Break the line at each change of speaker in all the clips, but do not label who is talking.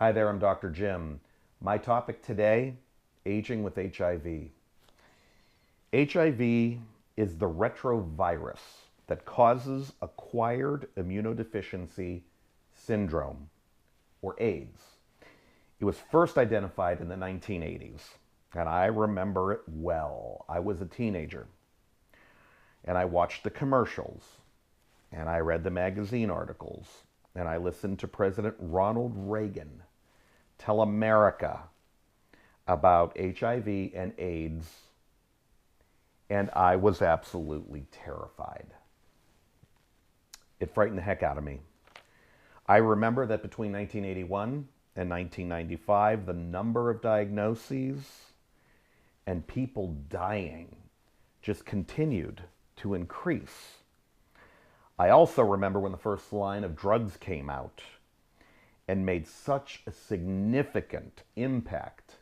Hi there, I'm Dr. Jim. My topic today, aging with HIV. HIV is the retrovirus that causes acquired immunodeficiency syndrome, or AIDS. It was first identified in the 1980s, and I remember it well. I was a teenager, and I watched the commercials, and I read the magazine articles, and I listened to President Ronald Reagan tell America about HIV and AIDS, and I was absolutely terrified. It frightened the heck out of me. I remember that between 1981 and 1995, the number of diagnoses and people dying just continued to increase. I also remember when the first line of drugs came out and made such a significant impact,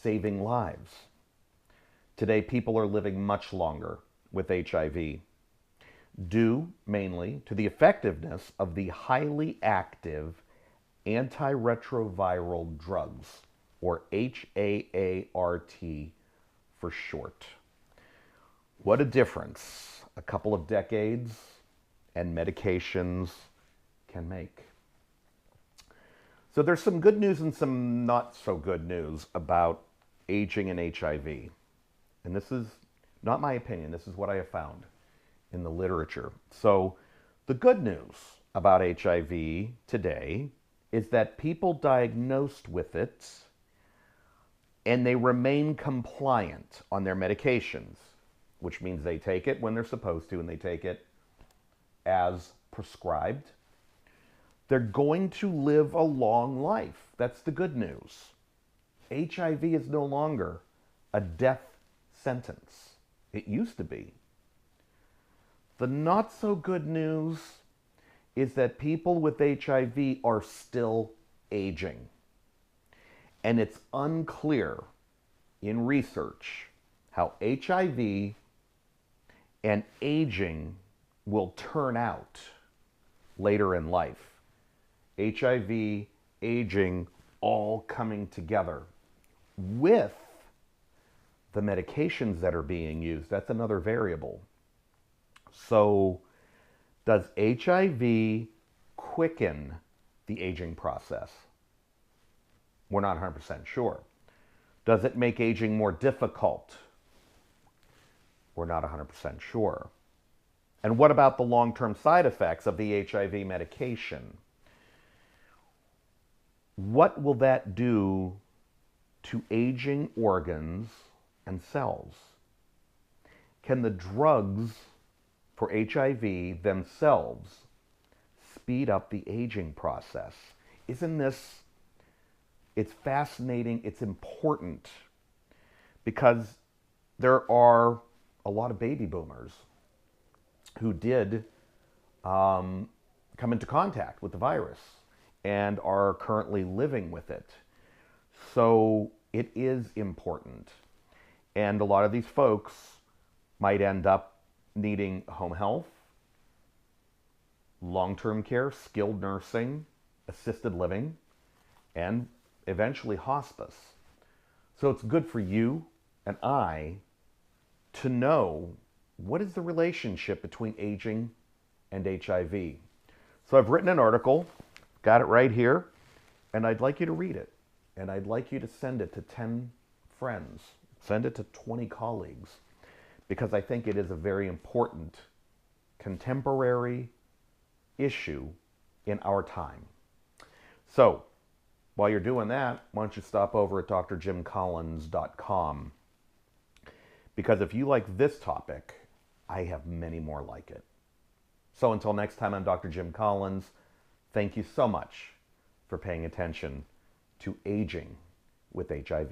saving lives. Today, people are living much longer with HIV, due mainly to the effectiveness of the highly active antiretroviral drugs, or HAART for short. What a difference a couple of decades and medications can make. So there's some good news and some not so good news about aging and HIV. And this is not my opinion. This is what I have found in the literature. So the good news about HIV today is that people diagnosed with it and they remain compliant on their medications, which means they take it when they're supposed to and they take it as prescribed. They're going to live a long life. That's the good news. HIV is no longer a death sentence. It used to be. The not so good news is that people with HIV are still aging. And it's unclear in research how HIV and aging will turn out later in life. HIV, aging, all coming together with the medications that are being used. That's another variable. So, does HIV quicken the aging process? We're not 100% sure. Does it make aging more difficult? We're not 100% sure. And what about the long-term side effects of the HIV medication? What will that do to aging organs and cells? Can the drugs for HIV themselves speed up the aging process? Isn't this, it's fascinating, it's important, because there are a lot of baby boomers who did come into contact with the virus and are currently living with it. So it is important. And a lot of these folks might end up needing home health, long-term care, skilled nursing, assisted living, and eventually hospice. So it's good for you and I to know what is the relationship between aging and HIV. So I've written an article, got it right here, and I'd like you to read it. And I'd like you to send it to 10 friends. Send it to 20 colleagues, because I think it is a very important contemporary issue in our time. So, while you're doing that, why don't you stop over at drjimcollins.com, because if you like this topic, I have many more like it. So until next time, I'm Dr. Jim Collins. Thank you so much for paying attention to aging with HIV.